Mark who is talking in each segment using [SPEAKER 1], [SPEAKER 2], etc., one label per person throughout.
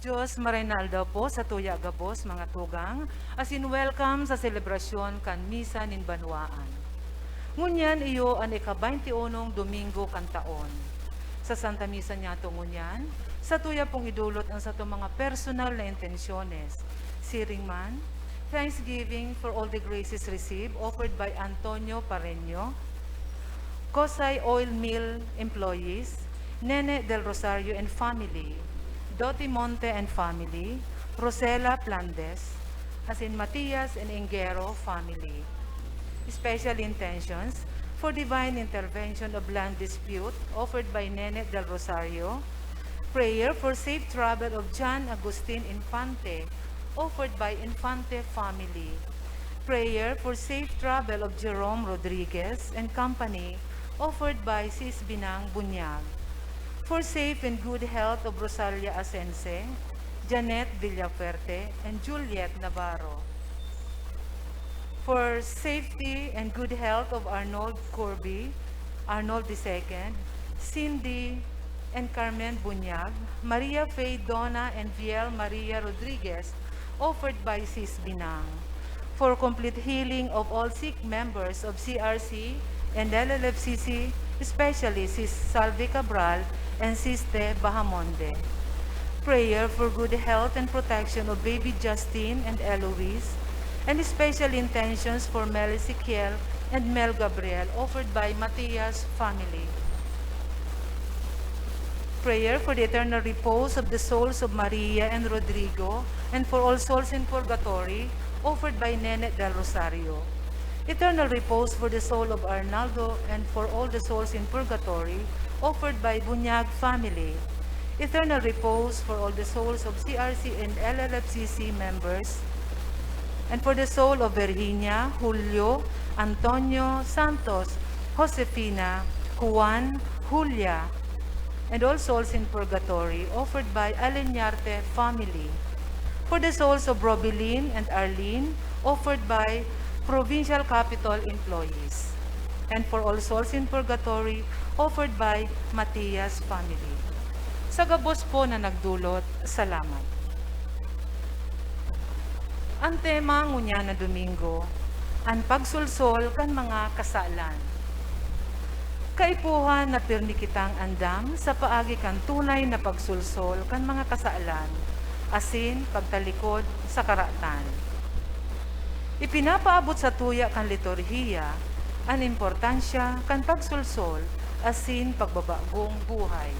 [SPEAKER 1] Diyos Marinaldo po sa tuya gabos mga tugang, as in welcome sa selebrasyon kan Misa nin Banwaan. Ngunyan iyo ang ika-21 Domingo kan taon. Sa Santa Misa niya to ngunyan, sa tuya pong idulot ang sa to mga personal na intensyones. Siring man, thanksgiving for all the graces received offered by Antonio Pareño, Kosay Oil Mill employees, Nene del Rosario and family, Doti Monte and family, Rosela Plandes, as in Matias and Ingero family. Special intentions for divine intervention of land dispute offered by Nene del Rosario, prayer for safe travel of John Agustin Infante offered by Infante family, prayer for safe travel of Jerome Rodriguez and company offered by Sis Binang Bunyag, for safe and good health of Rosalia Asense, Janet Villaferte, and Juliet Navarro. For safety and good health of Arnold Corby, Arnold II, Cindy and Carmen Bunyag, Maria Faye Donna and Viel Maria Rodriguez, offered by Sis Binang. For complete healing of all sick members of CRC and LLFCC, especially Sis Salvi Cabral and Siste Bahamonde. Prayer for good health and protection of baby Justine and Eloise, and special intentions for Mel Ezekiel and Mel Gabriel offered by Matias family. Prayer for the eternal repose of the souls of Maria and Rodrigo and for all souls in purgatory offered by Nene del Rosario. Eternal repose for the soul of Arnaldo and for all the souls in purgatory offered by Bunyag family. Eternal repose for all the souls of CRC and LLFCC members, and for the soul of Virginia, Julio, Antonio, Santos, Josefina, Juan, Julia, and all souls in purgatory offered by Aleñarte family. For the souls of Robilin and Arlene offered by Provincial Capital employees, and for all souls in purgatory offered by Matias family. Sa gabos po na nagdulot, salamat. Ang tema ngunya na Domingo, ang pagsulsol kan mga kasalan. Kaipuhan na pirni kitang andam sa paagi kan tunay na pagsulsol kan mga kasalan, asin pagtalikod sa karatan. Ipinapaabot sa tuya kan liturhiya ang importansya kan pagsulsol asin pagbabagong buhay.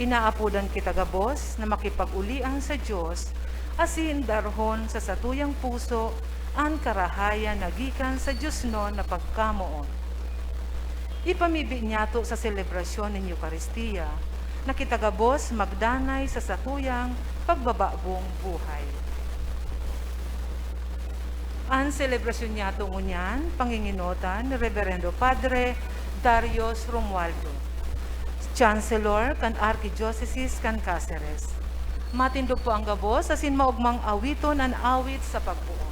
[SPEAKER 1] Inaapudan kita gabos na makipag-ulian sa Diyos asin darhon sa satuyang puso ang karahayan na gikan sa Diyos no na pagkamoon. Ipamibi niya to sa selebrasyon ng Eucharistia na kita gabos magdanay sa satuyang pagbabagong buhay. Ang selebrasyon niya to ngunyan, panginginotan ni Reverendo Padre Darius Romualdo, Chancellor kan Archdiocese kan Cáceres. Matindog po ang gabos, asin maugmang awiton ang awit sa pagbuo.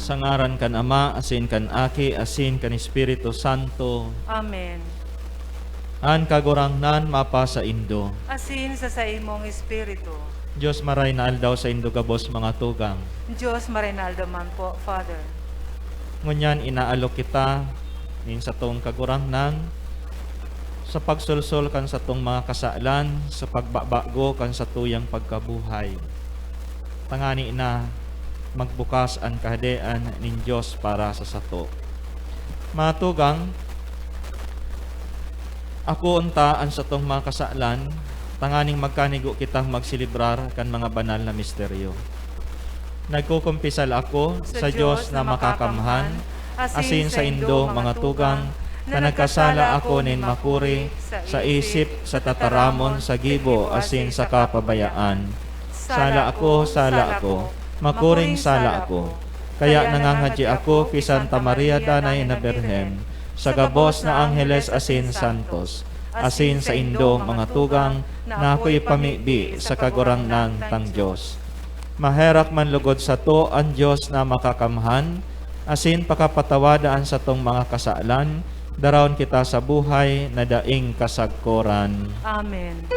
[SPEAKER 2] Sa ngaran kan Ama, asin kan Aki, asin kan Espiritu Santo.
[SPEAKER 1] Amen.
[SPEAKER 2] An kagurangnan mapa sa Indo.
[SPEAKER 1] Asin sa imong espiritu.
[SPEAKER 2] Diyos maray na aldaw sa Indo gabos mga tugang.
[SPEAKER 1] Diyos marinaldo man po, Father.
[SPEAKER 2] Ngunyan inaalok kita nin sa tong kagurangnan sa pagsulsol kan sa tong mga kasalan, sa pagbabago kan sa tuyang pagkabuhay. Tangani na magbukas ang kahadean nin Diyos para sa sato. Mga tugang, ako unta ang sa tong mga kasalan, tanganing magkanigo kitang magsilibrar kan mga banal na misteryo. Nagkukumpisal ako sa Diyos na makakamhan, asin sa Indo mga tugang, na nagkasala ako nin makuri, sa isip, sa tataramon, sa gibo, asin sa kapabayaan. Sala ako, makuring sala ako. Kaya nangangadya ako kay Santa Maria Danay na Berhen, sa gabos na Angeles asin Santos, asin sa Indo mga tugang, na ako'y pamibi sa kagurangnan tang Diyos. Maherak man lugod sa to ang Diyos na makakamhan, asin pakapatawadaan sa tong mga kasalan, darawon kita sa buhay na daing kasagkoran.
[SPEAKER 1] Amen.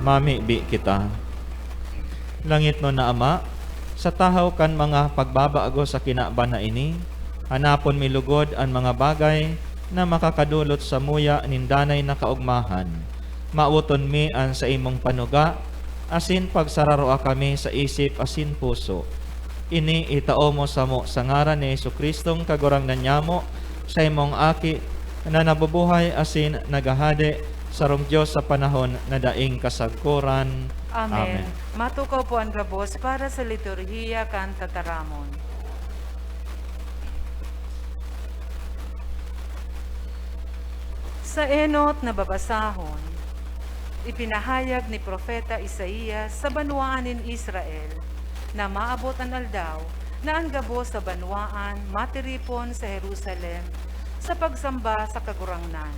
[SPEAKER 2] Mamibi kita. Langit no na Ama, sa tahaw kan mga pagbabago sa kinaban na ini, hanapon milugod ang mga bagay na makakadulot sa muya nindanay na kaugmahan. Mauton mi ang sa imong panuga, asin pagsararoa kami sa isip asin puso. Ini itao mo sa mo sa ngaran ni Jesucristong kagurangnan nyamo sa imong aki na nabubuhay asin nagahade sarong Dios sa panahon na daing kasagkuran.
[SPEAKER 1] Amen. Matukaw po ang gabos para sa liturhiya kan tataramon. Sa enot na babasahon, ipinahayag ni Propeta Isaías sa banwaan in Israel na maabot ang aldaw na ang gabos sa banwaan matiripon sa Jerusalem sa pagsamba sa kagurangnan.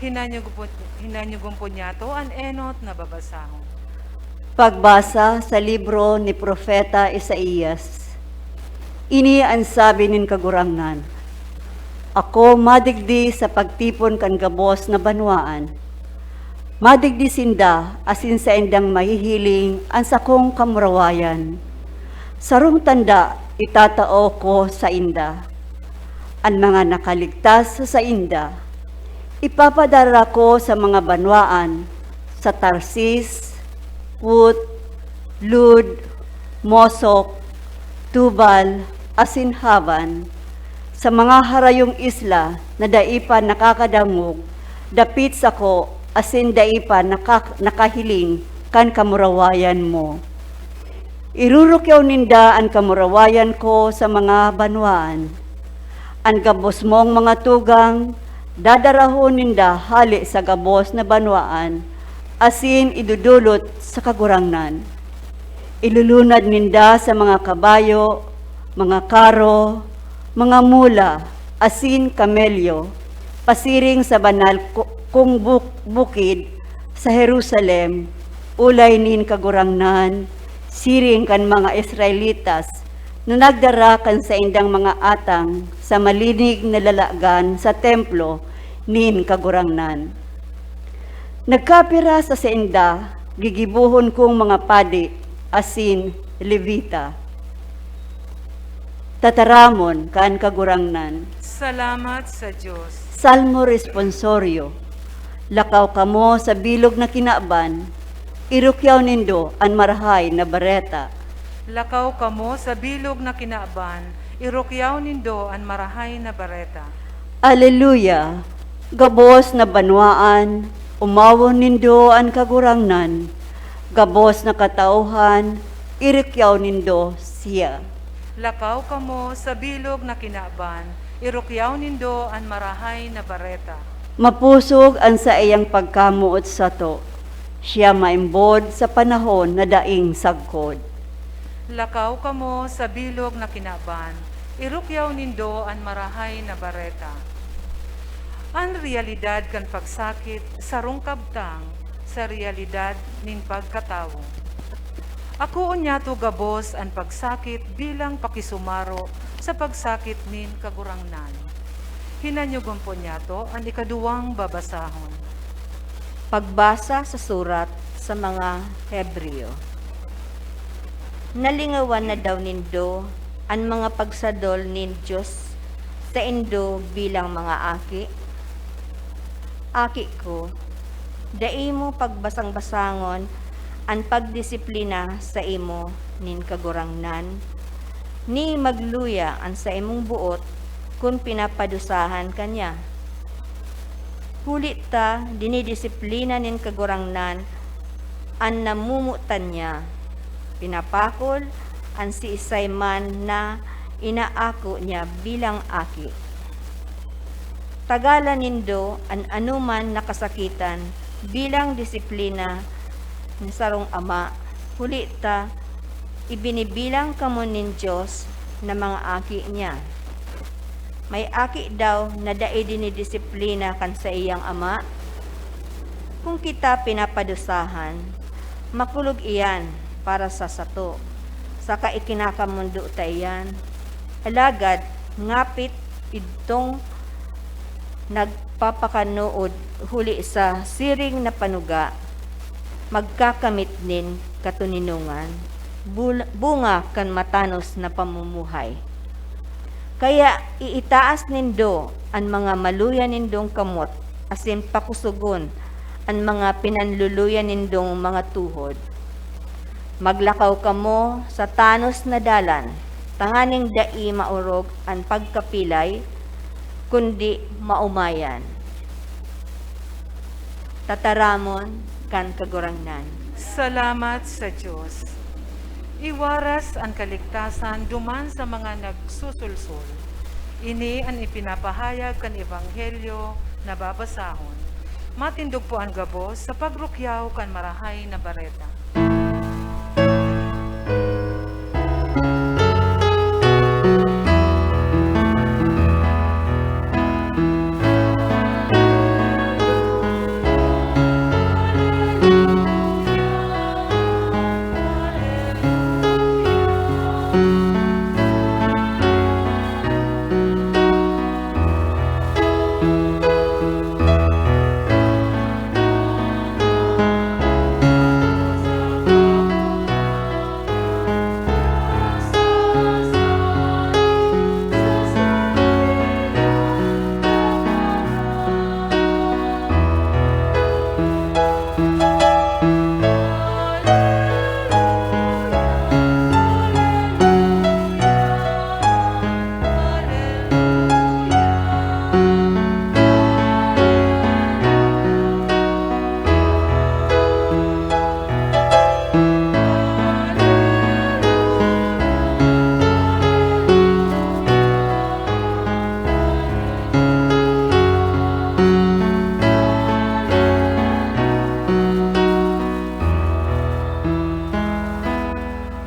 [SPEAKER 1] Hinanyugong po niya to ang enot na babasahon.
[SPEAKER 3] Pagbasa sa libro ni Propeta Isaías. Ini ang sabi nin kagurangnan. Ako madigdi sa pagtipon kan gabos na banwaan. Madigdi sinda asin sa indang mahihiling ang sakong kamurawayan. Sarong tanda itatao ko sa inda. Ang mga nakaligtas sa inda. Ipapadara ko sa mga banwaan, sa Tarsis, Put, Lud, Mosok, Tubal, Asinhaban, sa mga harayong isla na daipa nakakadangog, dapit sa ko, asin daipa nakahiling kan kamurawayan mo. Irurukyaw ninda ang kamurawayan ko sa mga banwaan. Ang gabos mong mga tugang, dadarahon ninda hali sa gabos na banwaan, asin idudulot sa kagurangnan. Ilulunad ninda sa mga kabayo, mga karo, mga mula, asin kamelyo, pasiring sa banal kung bukid sa Jerusalem, ulay nin kagurangnan, siring kan mga Israelitas, na nagdara kan sa indang mga atang sa malinig na lalagan sa templo nin kagurangnan. Nagkapira sa inda, gigibuhon kong mga padi, asin Levita. Tataramon kaan kagurangnan.
[SPEAKER 1] Salamat sa Diyos.
[SPEAKER 3] Salmo responsorio. Lakaw kamo sa bilog na kinaaban, irukyaw nindo ang marahay na bareta.
[SPEAKER 1] Lakaw kamo sa bilog na kinaaban, irukyaw nindo ang marahay na bareta.
[SPEAKER 3] Aleluya! Gabos na banwaan, umawon nindo ang kagurangnan. Gabos na katauhan, irukyaw nindo siya.
[SPEAKER 1] Lakaw kamo sa bilog na kinaaban, irukyaw nindo ang marahay na bareta.
[SPEAKER 3] Mapusog ang sa iyang pagkamuot sa to. Siya maimbod sa panahon na daing sagkod.
[SPEAKER 1] Lakaw kamo sa bilog na kinaaban, irukyaw nindo ang marahay na bareta. Ang realidad kan pagsakit sarong kabtang sa realidad nin pagkatawo. Ako unyato gabos ang pagsakit bilang pakisumaro sa pagsakit nin kagurangnan. Hinanyugon po niyato ang ikaduwang babasahon.
[SPEAKER 4] Pagbasa sa surat sa mga Hebreo. Nalingawan na daw nindo ang mga pagsadol nin Diyos sa indo bilang mga aki. Aki ko, dai mo pagbasang-basangon ang pagdisiplina sa imo nin kagurangnan, ni magluya ang sa imong buot kung pinapadusahan kanya. Huli ta dinidisiplina nin kagurangnan ang namumutan niya, pinapakol ang si isay man na inaako niya bilang aki. Tagalan nindo ang anuman nakasakitan bilang disiplina ni sarong ama, huli ta ibinibilang kamo nin Diyos na mga aki niya. May aki daw na dai dinidisiplina kan sa iyang ama. Kung kita pinapadusahan, makulog iyan para sa sato. Saka ikinakamundo ta iyan. Alagad, ngapit itong nagpapakanood huli sa siring na panuga, magkakamit nin katuninungan, bunga kan matanos na pamumuhay. Kaya iitaas nindo ang mga maluya nindong kamot, asin pakusugon ang mga pinanluluya nindong mga tuhod. Maglakaw kamo sa tanos na dalan, tanganing dai maurog ang pagkapilay, kundi maumayan. tataramon kan kagurangnan.
[SPEAKER 1] Salamat sa Diyos. Iwaras ang kaligtasan duman sa mga nagsusulsul. Ini ang ipinapahayag kan Ebanghelyo na babasahon. Matindog po ang gabos sa pagrukyaw kan marahay na bareta.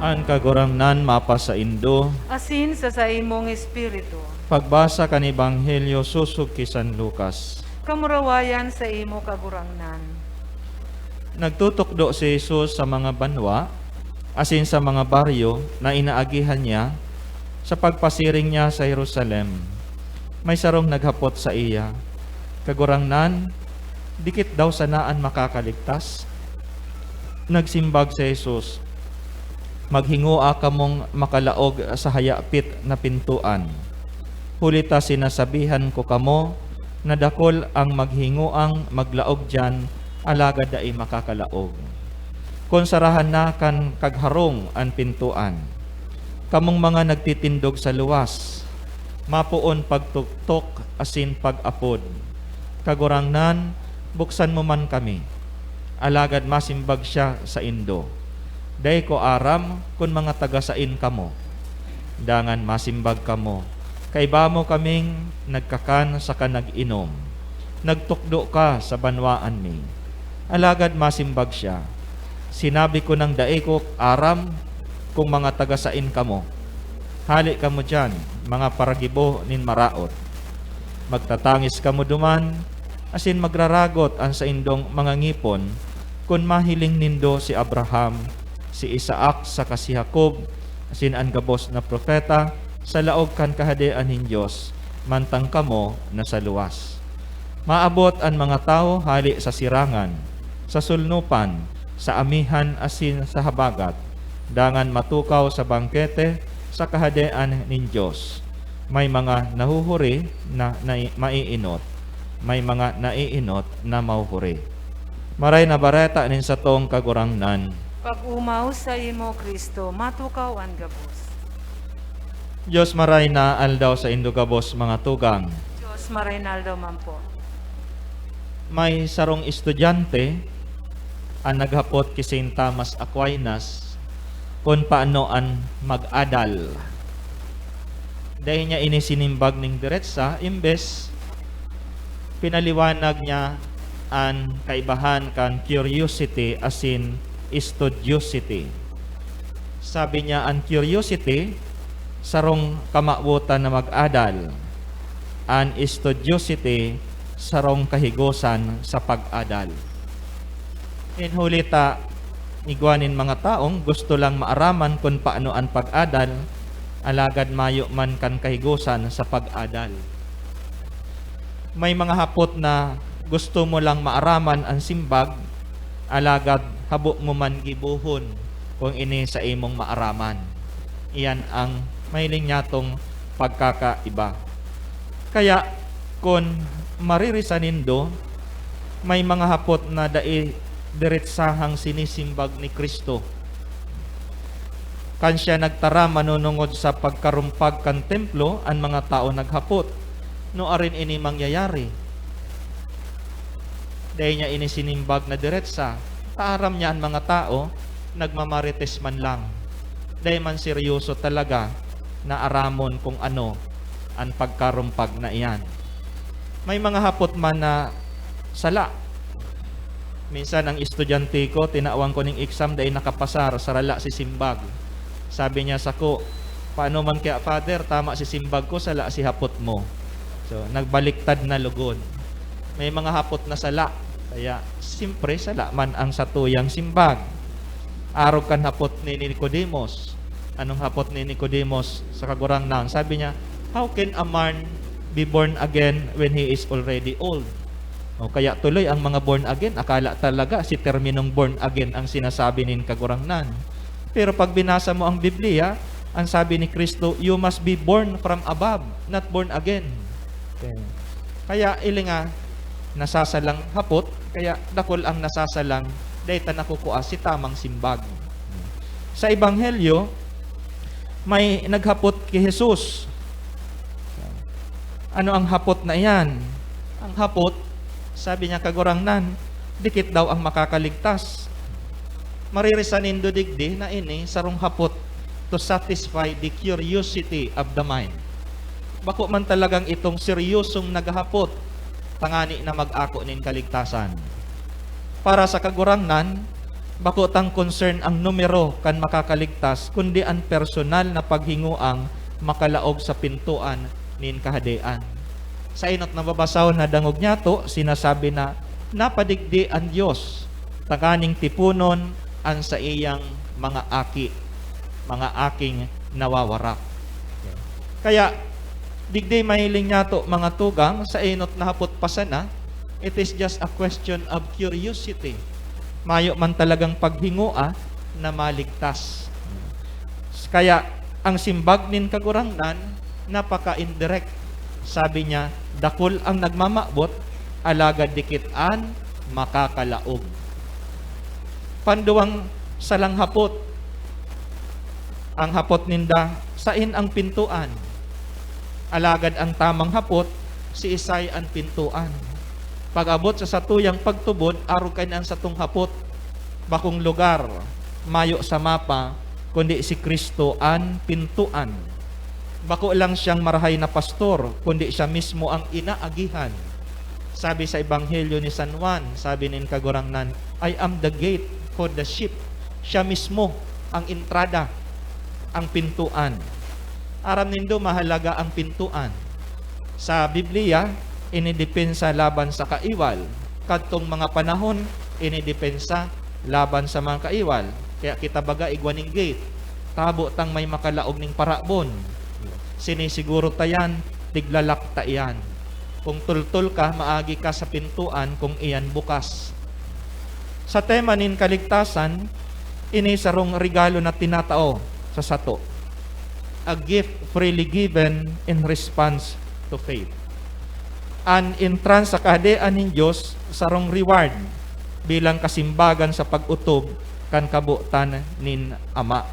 [SPEAKER 2] An kagurangnan mapa sa Indo,
[SPEAKER 1] Asin sa imong espiritu,
[SPEAKER 2] pagbasa kan Ebanghelyo susug ki San Lucas.
[SPEAKER 1] kamurawayan sa imo kagurangnan.
[SPEAKER 2] Nagtutukdo si Jesus sa mga banwa, asin sa mga baryo na inaagihan niya sa pagpasiring niya sa Jerusalem. May sarong naghapot sa iya, kagurangnan, dikit daw sanaan makakaligtas. Nagsimbag si Jesus, maghingua ka mong makalaog sa hayapit na pintuan. Hulita sinasabihan ko kamo, na dakol ang maghinguang maglaog dyan, alagad ay makakalaog. Kung sarahan na kan kagharong ang pintuan, kamong mga nagtitindog sa luwas, mapuon pagtuktok asin pag-apod. Kagurangnan, buksan mo man kami, alagad masimbag siya sa Indo. Day ko aram kun mga tagasain kamo, dangan masimbag kamo, kay bamo kaming nagkakan sa kanag-inom, nagtukdo ka sa banwaan mi, alagad masimbag siya. Sinabi ko ng daay ko aram kung mga tagasain kamo, hali kamo dyan, mga paragibo nin maraot. Magtatangis kamo duman, asin magraragot ang sa indong mga ngipon, kun mahiling nindo si Abraham, si Isaac sa si Jacob, asin ang gabos na propeta, sa laog kan kahadean nin Diyos, mantang kamo na sa luwas. Maabot ang mga tao hali sa sirangan, sa sulnupan, sa amihan asin sa habagat, dangan matukaw sa bangkete, sa kahadean nin Diyos. May mga nahuhuri na maiinot, may mga naiinot na mauhuri. Maray na bareta nin sa tong kagurangnan,
[SPEAKER 1] Pag umaw sa imo Kristo, matukaw ang gabos.
[SPEAKER 2] Diyos maray na aldaw sa indugabos mga tugang.
[SPEAKER 1] Diyos Marinaldo man po.
[SPEAKER 2] May sarong estudyante ang naghapot ki St. Thomas Aquinas kung paano ang mag-adal. Dahil niya inisinimbag ning diretsa, imbes pinaliwanag niya ang kaibahan kan curiosity asin studiosity. Sabi niya, ang curiosity sarong kamabutan na mag-adal, ang studiosity sarong kahigosan sa pag-adal. Inhulita igwanin mga taong gusto lang maaraman kung paano ang pag-adal, alagad mayo man kan kahigosan sa pag-adal. May mga hapot na gusto mo lang maaraman ang simbag, alagad habo mo man gibuhon kung ini sa imong maaraman. Iyan ang mailing nyatong pagkakaiba. Kaya kung maririsanin do, may mga hapot na diretsahang sinisimbag ni Kristo. Kansya nagtara manunungod sa pagkarumpag kan templo, ang mga tao naghapot. No arin ini mangyayari. Dahil niya inisinimbag na diretsa. Taaram niya ang mga tao, nagmamarites man lang. Dahil man seryoso talaga na aramon kung ano ang pagkarumpag na iyan. May mga hapot man na sala. Minsan ang estudyante ko, tinawang ko ng exam dahil nakapasar, sarala si simbag. Sabi niya sa ko, paano man kaya father, tama si simbag ko, sala si hapot mo. So, nagbaliktad na lugod. May mga hapot na sala, kaya simpre sala man ang satuyang simbag. Arog kan hapot ni Nicodemos. Anong hapot ni Nicodemos sa kagurangnan? Sabi niya, how can a man be born again when he is already old? O kaya tuloy ang mga born again, akala talaga si terminong born again ang sinasabi nin kagurangnan. Pero pag binasa mo ang Biblia, ang sabi ni Kristo, you must be born from above, not born again. Okay. Kaya ilinga, nasasalang hapot, kaya dakol ang nasasalang, dahil nakukuha si tamang simbag. Sa Ebanghelyo, may naghapot kay Jesus. Ano ang hapot na iyan? Ang hapot, sabi niya kagurangnan, dikit daw ang makakaligtas. Maririsanin do digdi na ini sarong hapot to satisfy the curiosity of the mind. Bako man talagang itong seryosong naghapot, tangani na mag-ako nin kaligtasan. Para sa kagurangnan, bako tang concern ang numero kan makakaligtas, kundi ang personal na paghinguang makalaog sa pintuan nin kahadean. Sa inot na babasaw na dangog niya to, sinasabi na, napadigdi ang Diyos, takaning tipunon ang sa iyang mga aki, mga aking nawawarak. Kaya, digdi mahiling niya to, mga tugang, sa inot na hapot pasana, it is just a question of curiosity. Mayo man talagang paghingua na maligtas. Kaya, ang simbag nin kagurangnan, napaka-indirect. Sabi niya, dakol ang nagmamabot, alagad dikitan, makakalaog. Panduwang salang hapot, ang hapot ninda, sain ang pintuan. Alagad ang tamang hapot, si Isay ang pintuan. Pag-abot sa satuyang pagtubod, arukan ang satong hapot, bakong lugar, mayo sa mapa, kundi si Kristo ang pintuan. Bako lang siyang marahay na pastor, kundi siya mismo ang inaagihan. Sabi sa Ebanghelyo ni San Juan, sabi nin kagurangnan, I am the gate for the sheep. Siya mismo ang entrada, ang pintuan. Aram nindo mahalaga ang pintuan. Sa Biblia, inidepensa laban sa kaiwal. Kadtong mga panahon, inidepensa laban sa mga kaiwal. Kaya kita baga igwaning gate. Tabo tang may makalaog ning parabon. Sinisiguro tayan, tiglalak tayan. Kung tultul ka, maagi ka sa pintuan kung iyan bukas. Sa tema nin kaligtasan, ini sarong regalo na tinatao sa sato. A gift freely given in response to faith. An entrance sa kahadean nin Diyos, sarong reward bilang kasimbagan sa pag-utob kan kabutan nin Ama.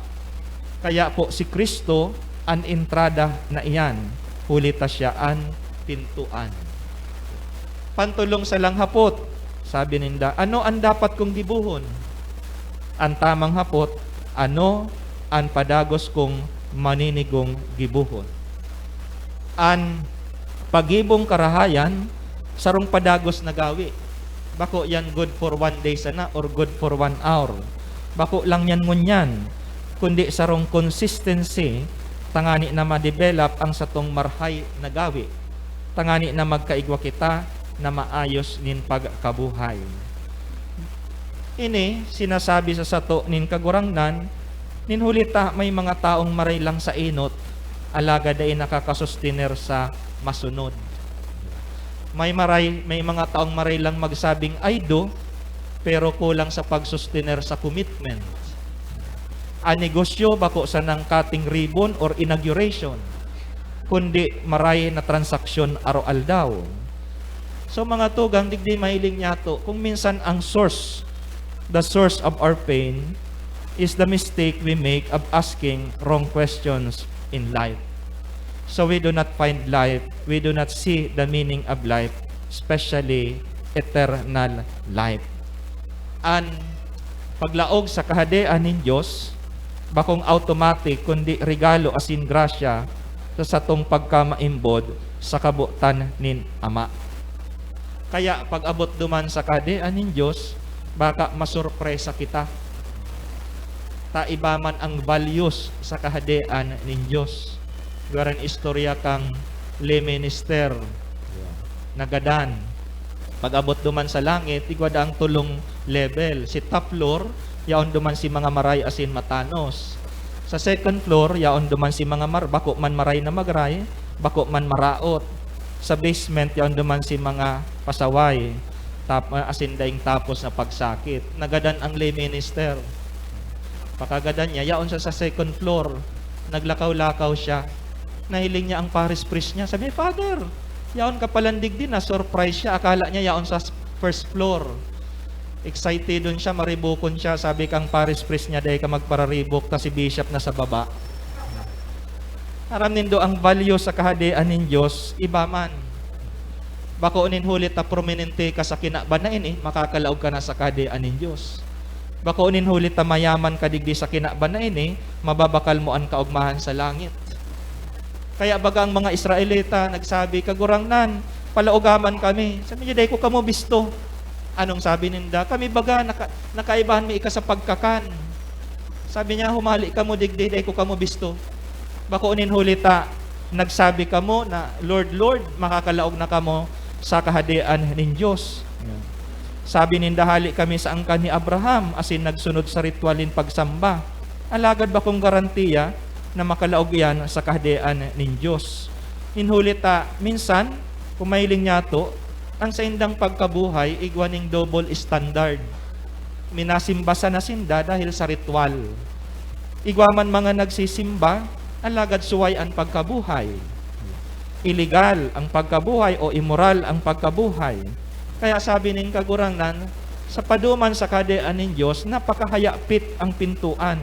[SPEAKER 2] Kaya po si Kristo an entrada na iyan, hulita siya an pintuan. Pantulong sa lang hapot, sabi ninda, ano ang dapat kong gibuhon? Ang tamang hapot, ano ang padagos kong maninigong gibuhon? An pagibong karahayan, sarong padagos na gawi. Bako yan good for 1 day sana or good for 1 hour. Bako lang yan ngunyan, kundi sarong consistency, tangani na ma-develop ang satong marhay na gawi. Tangani na magkaigwa kita na maayos nin pagkabuhay. Ini sinasabi sa sato nin kagurangnan, nin hulita may mga taong maray lang sa inot, alaga day nakakasustiner sa masunod. May mga taong maray lang magsabing ay do, pero kulang sa pagsustinner sa commitment. Ang negosyo bako sa nang cutting ribbon or inauguration, kundi maray na transaksyon aro-aldaw. So mga tugang, digdi mahiling niya to, kung minsan ang the source of our pain is the mistake we make of asking wrong questions in life. So we do not find life, we do not see the meaning of life, especially eternal life. An paglaog sa kahadean nin Dios bakong automatic kundi regalo asin grasya sa satong pagkamaimbod sa kabutan nin Ama. Kaya pag abot duman sa kahadean nin Dios, baka masurpresa kita. Taibaman ang values sa kahadean nin Dios. Garan istorya kang le minister nagadan. Pag abot duman sa langit, igwada ang tulong level. Si top floor, yaon duman si mga maray asin matanos. Sa second floor, yaon duman si mga bako man maray na magray, bako man maraot. Sa basement, yaon duman si mga pasaway, asin daing tapos na pagsakit. Nagadan ang lay minister. Pakagadan niya, yaon siya sa second floor. Naglakaw-lakaw siya. Nahiling niya ang parish priest niya. Sabi, Father, yaon ka palandig din, na-surprise siya. Akala niya yaon sa first floor. Excited dun siya, maribukon siya. Sabi kang parish priest niya, dahil ka magpararibok, ta si bishop na sa baba. Aram nindo ang value sa kahadean nin Diyos, iba man. Bako nin hulit na prominente ka sa kinabanain makakalaog ka na sa kahadean nin Diyos. Bako nin hulit na mayaman ka digdi sa kinabanain mababakal mo ang kaugmahan sa langit. Kaya baga ang mga Israelita nagsabi, kagurangnan, palaugaman kami. Sabi niya, dahil ko kamo bisto. Anong sabi ninda? Kami baga, nakaibahan mi ika sa pagkakan. Sabi niya, humali kamo digdi, dahil ko kamo bisto. Bako unin hulita, nagsabi kamo na, Lord, Lord, makakalaog na kamo sa kahadean nin Diyos. Sabi ninda, hali kami sa angkan ni Abraham, asin nagsunod sa ritualin pagsamba. Alagad ba kong garantiya na makalaog yan sa kahadean nin Diyos? Inhulita, minsan, kumailing niya to, ang sa indang pagkabuhay, igwaning double standard. Minasimba na sinda dahil sa ritual. Igwaman mga nagsisimba, alagad suway ang pagkabuhay. Illegal ang pagkabuhay o immoral ang pagkabuhay. Kaya sabi ning kagurangnan, sa paduman sa kahadean nin Diyos, napakahayapit ang pintuan.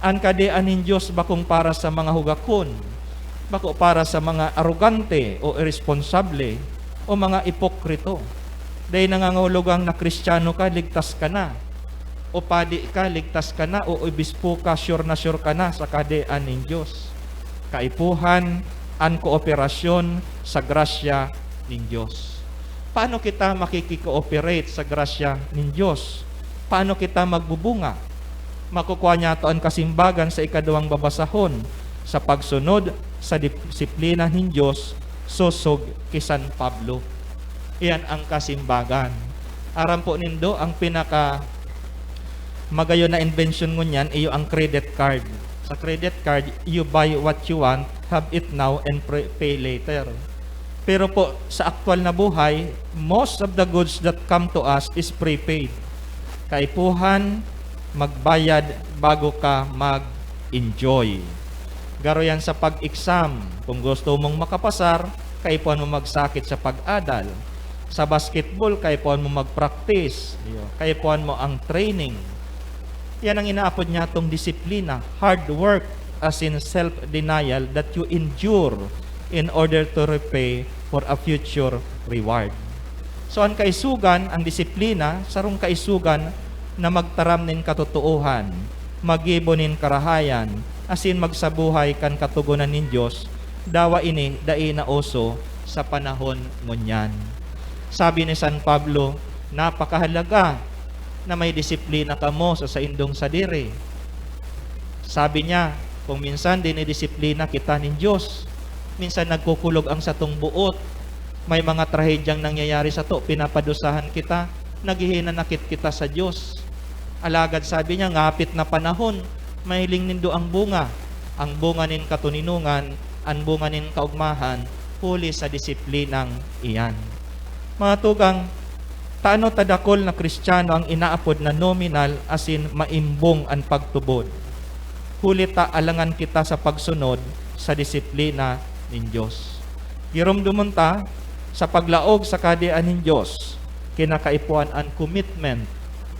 [SPEAKER 2] Ang kahadean nin Diyos bakong para sa mga hugakon, bako para sa mga arugante o irresponsable o mga ipokrito. Dahil nangangahulugang na Kristiyano ka, ligtas ka na. O padi ka, ligtas ka na. O obispo ka, sure ka na sa kahadean nin Diyos. Kaipuhan, ang kooperasyon sa grasya nin Diyos. Paano kita makikikooperate sa grasya nin Diyos? Paano kita magbubunga? Makukuha niya ito ang kasimbagan sa ikadawang babasahon sa pagsunod sa disiplina nin Diyos, susog kisan Pablo. Iyan ang kasimbagan. Aram po nindo, ang pinaka magayon na invention ngunyan, iyo ang credit card. Sa credit card, you buy what you want, have it now, and pay later. Pero po, sa aktual na buhay, most of the goods that come to us is prepaid. Kaipuhan, magbayad bago ka mag-enjoy. Garo yan sa pag-exam. Kung gusto mong makapasar, kaipuhan mo magsakit sa pag-adal. Sa basketball, kaipuhan mo mag-practice. Kaipuhan mo ang training. Yan ang inaapod niya itong disiplina. Hard work as in self-denial that you endure in order to repay for a future reward. So ang kaisugan, ang disiplina, sarong kaisugan na magtaram nin katotohan, magibo nin karahayan, asin magsabuhay kan katugunan nin Diyos, dawa ini dai na oso sa panahon ngunyan. Sabi ni San Pablo, napakahalaga na may disiplina kamo sa indong sadiri. Sabi niya, kung minsan dinidisiplina kita nin Diyos, minsan nagkukulog ang satong buot, may mga trahedyang nangyayari sa to, pinapadusahan kita, naghihinanakit kita sa Diyos. Alagad sabi niya, ngapit na panahon, mahiling nindo ang bunga nin katuninungan, ang bunga nin kaugmahan, huli sa disiplinang iyan. Mga tugang, taano tadakol na Kristiyano ang inaapod na nominal asin maimbong ang pagtubod. Huli ta alangan kita sa pagsunod sa disiplina nin Diyos. Giromdumon ta sa paglaog sa kahadean nin Diyos, kinakaipuan ang commitment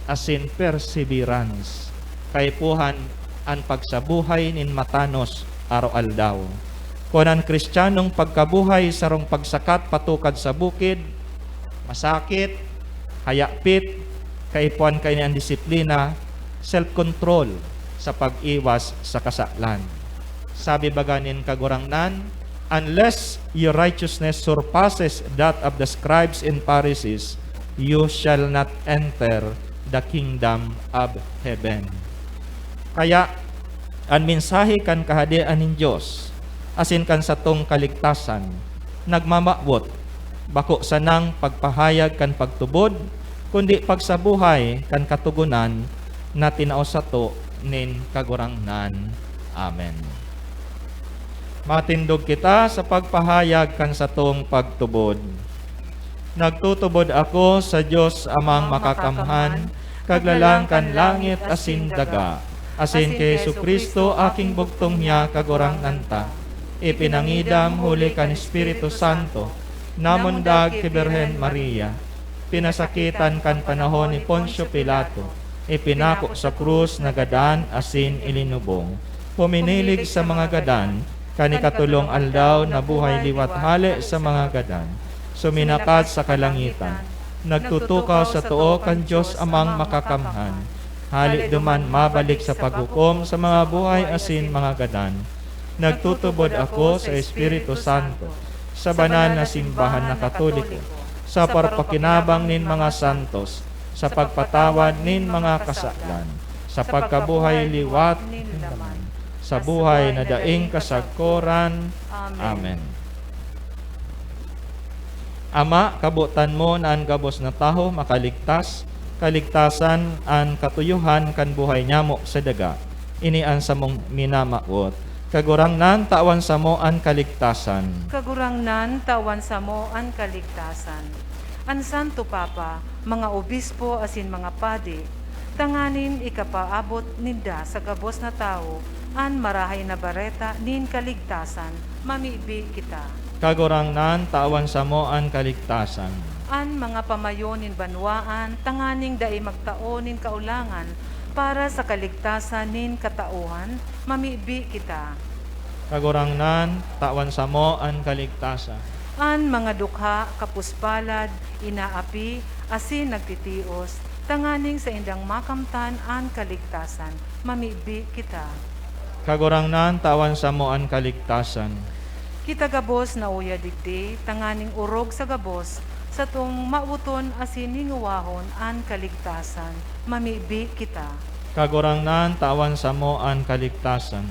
[SPEAKER 2] asin perseverance. Kaipuhan ang pagsabuhay nin matanos araw-aldaw. Kung ang Kristiyanong pagkabuhay sarong pagsakat patukad sa bukid, masakit, hayapit, kaipuan kay ang disiplina, self-control sa pag-iwas sa kasalan. Sabi baganin kagurangnan, unless your righteousness surpasses that of the scribes and Pharisees, you shall not enter the kingdom of heaven. Kaya, ang mensahe kan kahadian ng Diyos, asin kan sa tong kaligtasan, nagmamawot, bako sa nang pagpahayag kan pagtubod, kundi pagsabuhay kan katugunan na tinao sa to nin kagurangnan. Amen. Matindog kita sa pagpahayag kan sa tong pagtubod. Nagtutubod ako sa Diyos amang makakamhan, kaglalang kan langit asin daga, asin kay Jesucristo aking bugtong niya kagurangnan ta. Ipinangidam huli kan Espiritu Santo, namundag kay Birhen Maria, pinasakitan kan panahon ni Poncio Pilato, ipinako sa krus na gadan asin ilinubong, puminilig sa mga gadan, kanikatulong aldaw na buhay liwat hali sa mga gadan, suminakat sa kalangitan, nagtutukaw sa tuo kan Diyos amang makakamhan, hali duman mabalik sa paghukom sa mga buhay asin mga gadan, nagtutubod ako sa Espiritu Santo, sa banal na simbahan na Katoliko, sa parpakinabang nin mga santos, sa pagpatawad nin mga kasalan, sa pagkabuhay liwat, sa buhay na daing kasagkoran. Amen. Ama, kabutan mo na ang gabos na taho makaligtas, kaligtasan ang katuyuhan kan buhay nyamo sa daga, inian sa mong minamaot, kagurangnan tawan sa mo ang kaligtasan.
[SPEAKER 1] Kagurangnan tawan sa mo ang kaligtasan. An Santo Papa, mga obispo asin mga padi, tanganin ikapaabot ninda sa gabos na tao, an marahay na bareta nin kaligtasan, mamibi kita.
[SPEAKER 2] Kagurangnan tawan sa mo ang kaligtasan.
[SPEAKER 1] An mga pamayo nin banwaan, tanganing dai magtao nin kaulangan, para sa kaligtasan nin katauhan, mamibi kita.
[SPEAKER 2] Kagurangnan tawan sa mo ang kaligtasan.
[SPEAKER 1] An mga dukha, kapuspalad, inaapi, asin nagtitios, tanganing sa indang makamtan an kaligtasan, mamibi kita.
[SPEAKER 2] Kagurangnan tawan sa mo ang kaligtasan.
[SPEAKER 1] Kita gabos na uya digdi, tanganing urog sa gabos, sa tung mauton asin hinguwahon an kaligtasan, mamibi kita.
[SPEAKER 2] Kagurangnan tawan sa mo ang kaligtasan.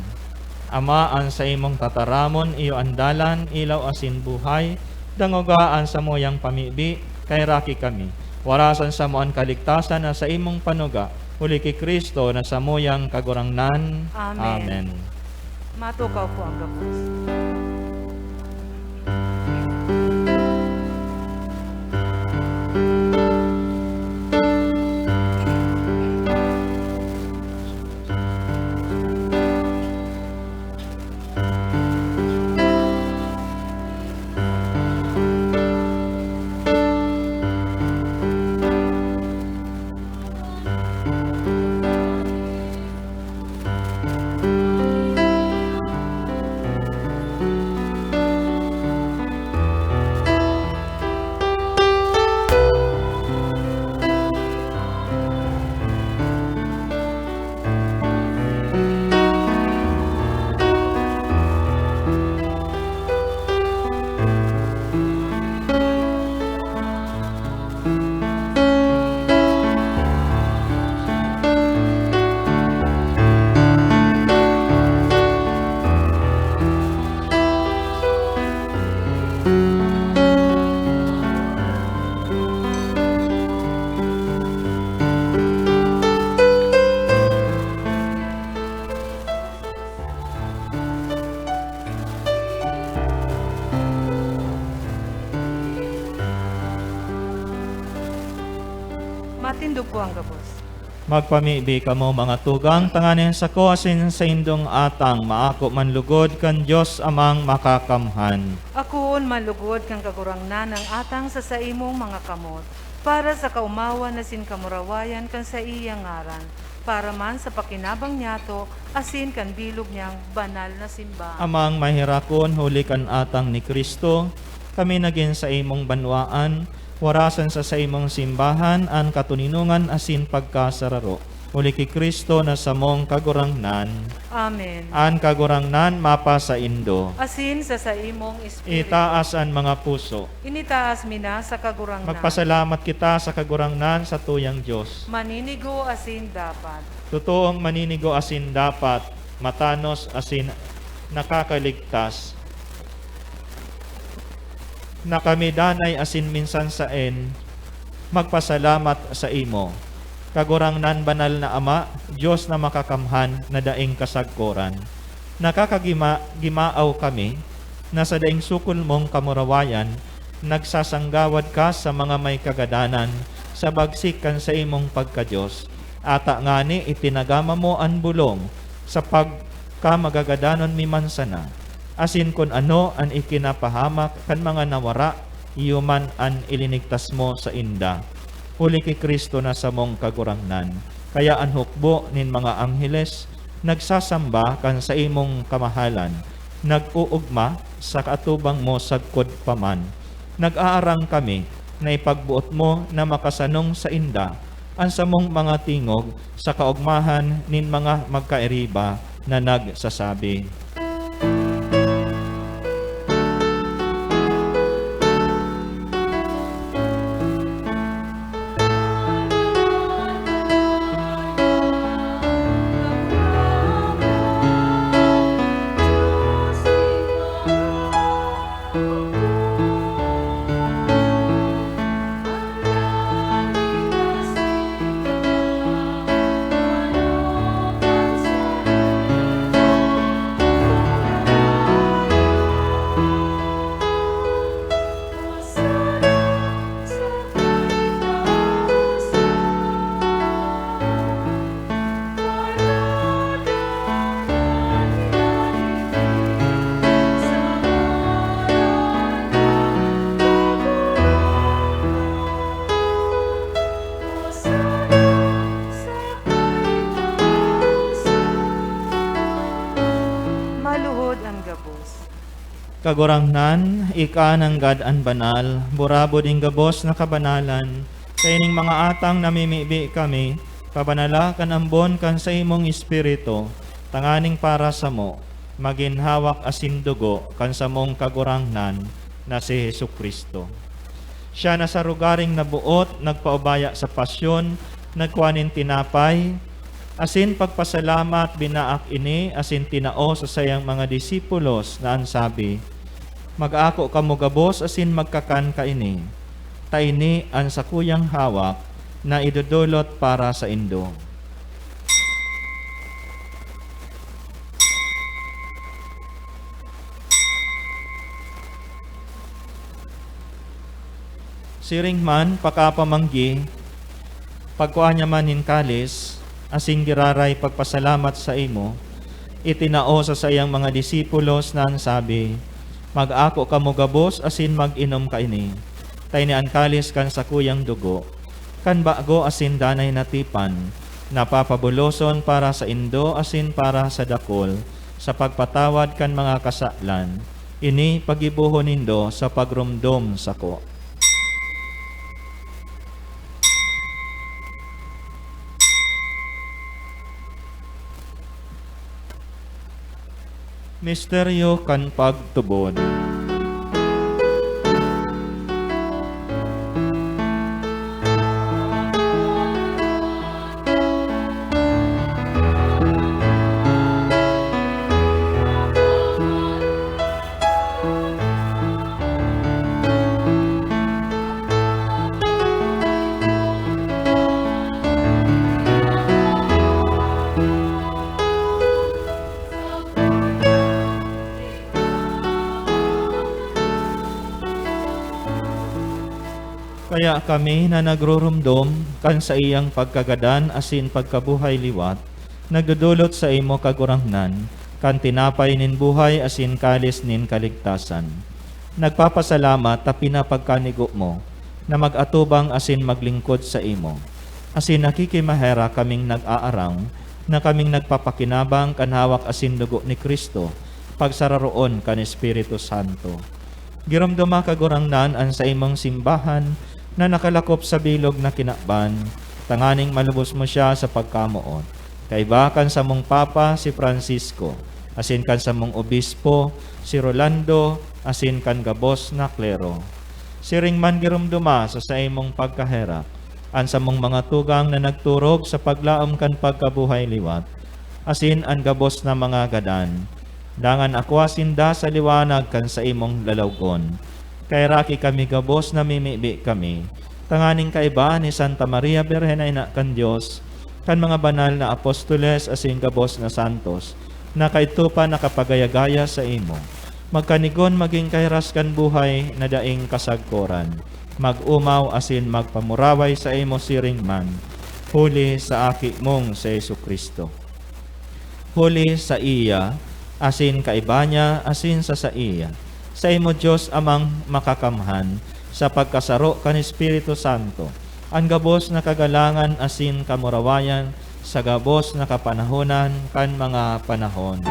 [SPEAKER 2] Ama, an sa imong tataramon iyo andalan, ilaw asin buhay, dangogaan sa mo yang pamibi, kay raki kami. Warasan sa mo ang kaligtasan na sa imong panuga, uli kay Kristo na sa mo yang kagurangnan.
[SPEAKER 1] Amen.
[SPEAKER 2] Amen.
[SPEAKER 1] Matukaw po ang gabos. Matindog po ang gabos.
[SPEAKER 2] Magpamibi ka mo mga tugang, tanganin sa ko asin sa indong atang, maako manlugod kan Diyos amang makakamhan.
[SPEAKER 1] Akoon malugod kang kagurangnan ng atang sa imong mga kamot, para sa kaumawan na sin kamurawayan kan sa iyang ngaran, para man sa pakinabang niyato, asin kan bilog niyang banal na simba.
[SPEAKER 2] Amang mahirakon huli kan atang ni Kristo, kami naging sa imong banwaan, Warasan sa imong simbahan ang katuninungan asin pagkasararo. Uli ki Kristo na samong kagurangnan,
[SPEAKER 1] Amen.
[SPEAKER 2] an kagurangnan mapa sa Indo.
[SPEAKER 1] Asin sa imong espiritu.
[SPEAKER 2] Itaas ang mga puso.
[SPEAKER 1] Initaas mina sa kagurangnan.
[SPEAKER 2] Magpasalamat kita sa kagurangnan sa tuyang Diyos.
[SPEAKER 1] Maninigo asin dapat.
[SPEAKER 2] Totoong maninigo asin dapat, matanos asin nakakaligtas. Na kami danay asin minsan saen, magpasalamat sa imo. Kagurangnan banal na Ama, Diyos na makakamhan na daing kasagkoran. Nakakagimaaw kami na sa daing sukol mong kamurawayan, nagsasanggawad ka sa mga may kagadanan, sa bagsik kan sa imong pagka-Diyos. Ata ngani itinagama mo ang bulong sa pagkamagagadanon mi mansana. Asin kun ano ang ikinapahamak kan mga nawara, iyuman ang ilinigtas mo sa inda. Huli kay Kristo na samong kagurangnan. Kaya ang hukbo nin mga angheles, nagsasamba kan sa imong kamahalan, nag-uugma sa kaatubang mo sagkod paman. Nag-aarang kami na ipagbuot mo na makasanong sa inda, ang samong mga tingog sa kaugmahan nin mga magkairiba na nagsasabi. Kagurangnan, ika ng God-an banal, burabo ding gabos na kabanalan, kaining mga atang namimibi kami, pabanala kan ambon kan sa imong espiritu, tanganing para sa mo, maginhawak asin dugo kan sa mong kagurangnan na si Jesucristo. Siya na sa rugaring nabuot, nagpaubaya sa pasyon, nagkuanin tinapay, asin pagpasalamat binaak ini, asin tinao sa sayang mga disipulos na ansabi, mag-ako kamo gabos asin magkakan ka ini, taini ang sakuyang hawak na idudulot para sa Indo. Siring man pakapamanggi, pagkuha niya man kalis, asing giraray pagpasalamat sa imo, itinao sa sayang mga disipulos na sabi, mag-ako kamo gabos asin mag-inom ka ini, tayni ang kalis kan sa kuyang dugo, kan bago asin danay natipan, napapabuloson para sa Indo asin para sa dakol, sa pagpatawad kan mga kasaklan, ini pagibuhon nindo sa pagrumdom sako. Misteryo kan pagtubod. Kaya kami na nagrurumdom kan sa iyang pagkagadan asin pagkabuhay liwat, nagdudulot sa imo kagurangnan, kan tinapay nin buhay asin kalis nin kaligtasan. Nagpapasalamat ta pinapagkanigo mo, na mag-atubang asin maglingkod sa imo. Asin nakikimahera kaming nag-aarang, na kaming nagpapakinabang kan hawak asin dugo ni Kristo, pagsararoon kan Espiritu Santo. Giramdama kagurangnan an sa imong simbahan, na nakalakop sa bilog na kinakban, tanganing malubos mo siya sa pagkamuot. Kaibakan sa mong Papa si Francisco, asin kan sa mong Obispo si Rolando, asin kan gabos na klero. Siring man girumduma sa imong pagkaherap, an sa mong mga tugang na nagturog sa paglaom kan pagkabuhay liwat, asin an gabos na mga gadan. Dangan ako asinda sa liwanag kan sa imong lalawgon. Kay raki kami gabos na mimibi kami. Tanganing kaiba ni Santa Maria Birhen Ina kan Dios, kan mga banal na apostoles asin gabos na santos, na kaitupa nakapagayagaya sa imo. Magkanigon maging kairas kan buhay na daing kasagkoran. Mag-umaw asin magpamuraway sa imo siring man. Huli sa aki mong sa Jesucristo. Huli sa iya, asin kaiba niya, asin sa iya. Sa imo Diyos amang makakamhan, sa pagkasaro kan Espiritu Santo, ang gabos na kagalangan asin kamurawayan, sa gabos na kapanahonan kan mga panahon.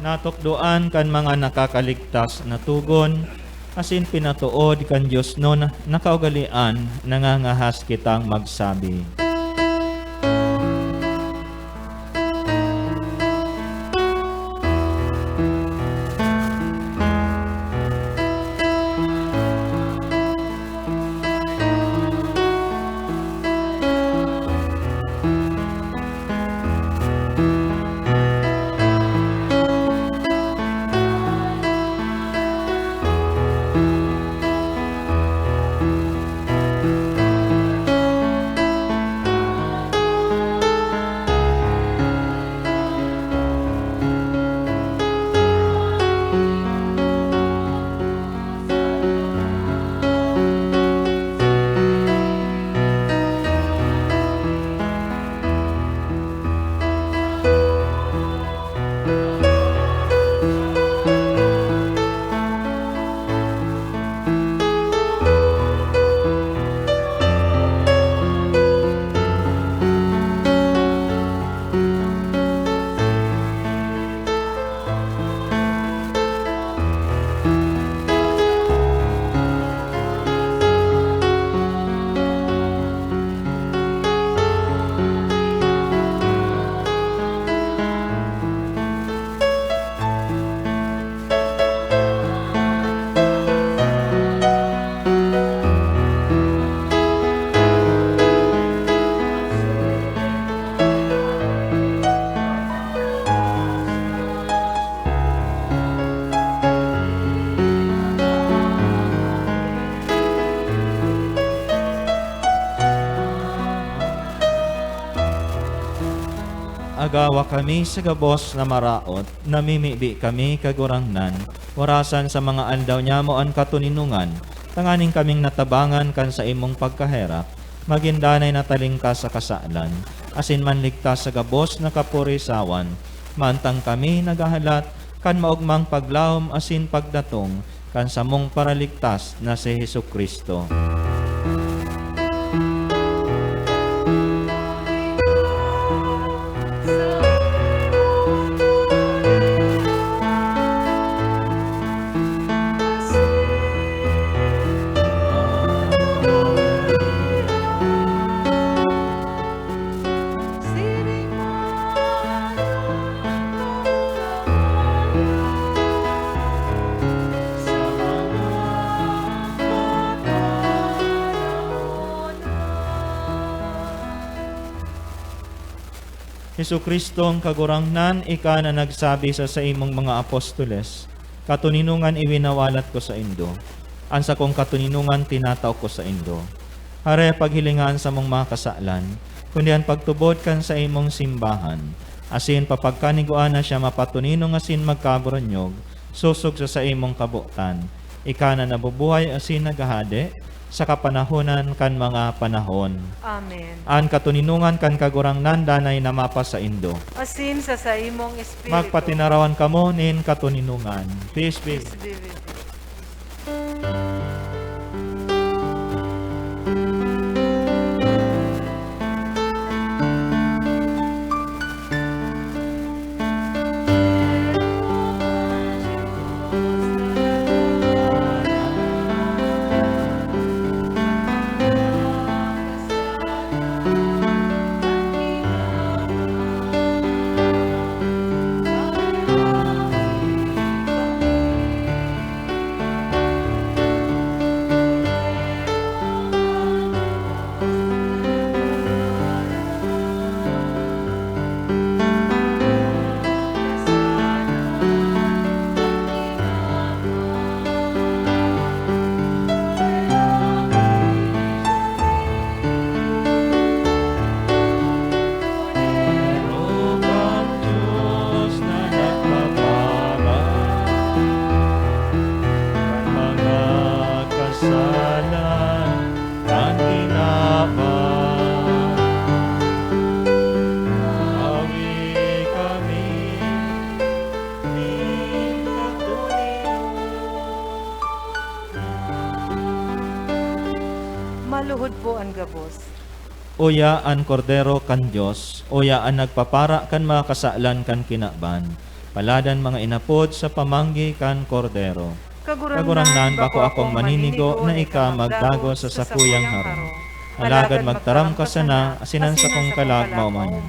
[SPEAKER 2] Natukdoan kan mga nakakaligtas na tugon, asin pinatuod kan Diyos no nakaugalian, nangangahas kitang magsabi. Agawa kami sa gabos na maraot, namimibi kami kagurangnan, warasan sa mga aldaw niya mo ang katuninungan, tanganing kaming natabangan kan sa imong pagkaherap, magindanay nataling ka sa kasalan, asin manligtas sa gabos na kapurisawan, mantang kami nagahalat, kan maugmang paglawom asin pagdatong, kan sa mong paraligtas na si Jesucristo. Jesukristong kagurangnan, ika na nagsabi sa imong mga apostoles, katuninungan iwinawalat ko sa indo, ansa kong katuninungan tinataw ko sa indo. Hare paghilingan sa mong mga kasalan, kundian pagtubod kan sa imong simbahan, asin papagkaniguan na siya mapatuninong asin magkaburanyog, susog sa imong kabutan, ika na nabubuhay asin nagahade, sa kapanahonan kan mga panahon.
[SPEAKER 1] Amen.
[SPEAKER 2] An katuninungan kan kagurangnan danay namapa sa Indo.
[SPEAKER 1] Asin sa imong espiritu.
[SPEAKER 2] Magpatinarawan kamo nin katuninungan. Peace be.
[SPEAKER 1] Peace be with you.
[SPEAKER 2] Rupang Diyos na nagpapara kan mga kasalan kan kinaban. Awi kami ning
[SPEAKER 1] Maluhod po ang gabos.
[SPEAKER 2] Uya an kordero kan Dios, uya an nagpapara kan mga kasalan kan kinaban. Paladan mga inapod sa pamanggi kan kordero. Kagurangnan bako akong maninigo na ika magdago sa sakuyang haro. Alagad magtaram ka sana, asinan sa kong kalag maumayan.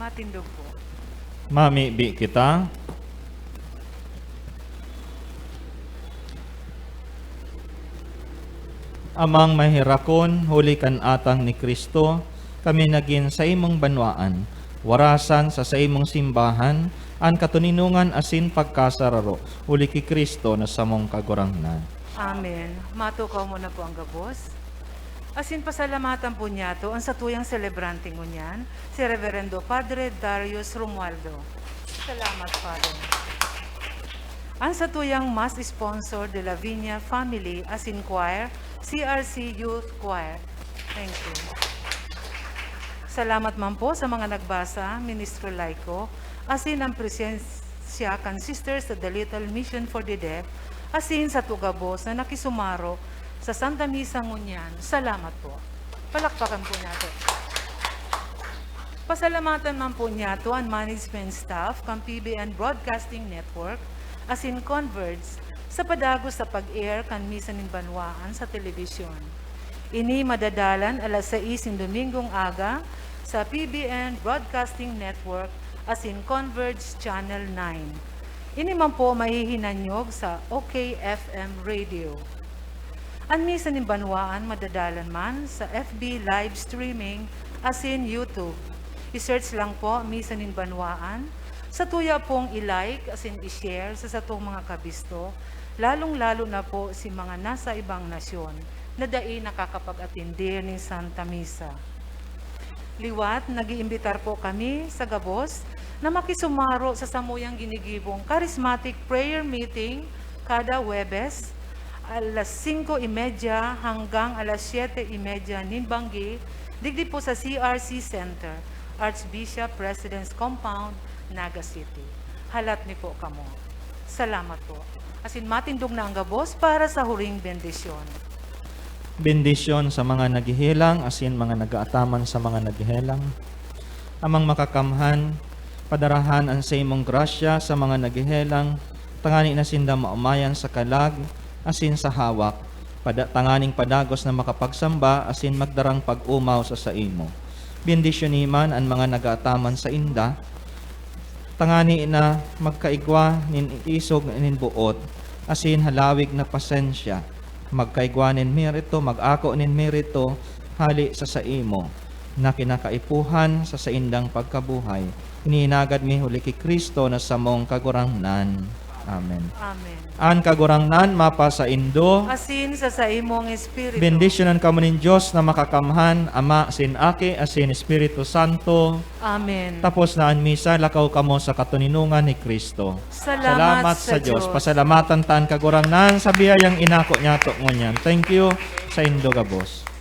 [SPEAKER 1] Matindog po.
[SPEAKER 2] Mamibi kita. Amang mahirakon, huli kan atang ni Kristo, kami naging sa imong banwaan, warasan sa imong simbahan, an katuninungan asin pagkasararo, huli ki Kristo na samong kagurangnan.
[SPEAKER 1] Amen. Matukaw mo na po ang gabos. Asin pasalamatan po niya to ang satuyang celebrante ngunyan, si Reverendo Padre Darius Romualdo. Salamat, Father. Ang satuyang mass sponsor de la Viña Family asin choir, CRC Youth Choir. Thank you. Salamat man po sa mga nagbasa, Ministro Laico, asin ang presensya kan Sisters of the Little Mission for the Deaf, asin sa tugabos na nakisumaro sa Santa Misa ngunyan. Salamat po. Palakpakan po natin. Pasalamatan man po niya to ang management staff ng PBN Broadcasting Network, asin Converge, sa padagos sa pag-air kan Misa nin Banwaan sa telebisyon. Ini madadalan alas 6 ng Domingong aga sa PBN Broadcasting Network asin Converge Channel 9. Ini man po mahihinanyog sa OKFM Radio. Ang Misa nin Banwaan madadalan man sa FB live streaming asin YouTube. I-search lang po Misa nin Banwaan. Sa tuya pong i-like asin i-share sa satong mga kabisto, lalong-lalo na po si mga nasa ibang nasyon na dai nakakapag-atindi ng Santa Misa. Liwat, nag-iimbitar po kami sa Gabos na makisumaro sa samuyang ginigibong charismatic prayer meeting kada Huwebes, alas 5:30 hanggang alas 7:30 Nimbanggi, digdi po sa CRC Center, Archbishop Residence Compound, Naga City. Halat ni po kamo. Salamat po. Asin matindog na ang gabos para sa huring bendisyon.
[SPEAKER 2] Bendisyon sa mga naghihilang, asin mga nagaataman sa mga naghihilang. Amang makakamhan, padarahan ang sa imong grasya sa mga naghihilang, tangani na sinda maumayan sa kalag, asin sa hawak, tanganing padagos na makapagsamba, asin magdarang pag-umaw sa imo. Bendisyon iman ang mga nagaataman sa inda, tangani na magkaigwa nin isog nin buot, asin halawig na pasensya, magkaigwa nin merito, mag-ako nin merito, hali sa imo, na kinakaipuhan sa saindang pagkabuhay. Iniinagad mi huli ki Kristo na samong kagurangnan. Amen.
[SPEAKER 1] Amen.
[SPEAKER 2] An kagurangnan mapa sa Indo,
[SPEAKER 1] Asin sa imong espiritu.
[SPEAKER 2] bendisyonan kamo nin Dios na makakamhan, Ama, sin Aki, asin Espiritu Santo.
[SPEAKER 1] Amen.
[SPEAKER 2] Tapos na ang misa, lakaw kamo sa katuninungan ni Kristo.
[SPEAKER 1] Salamat sa
[SPEAKER 2] Diyos.
[SPEAKER 1] Diyos.
[SPEAKER 2] Pasalamatan taan kagurangnan sa biyayang inako niya to ngunyan. Thank you sa Indo Gabos.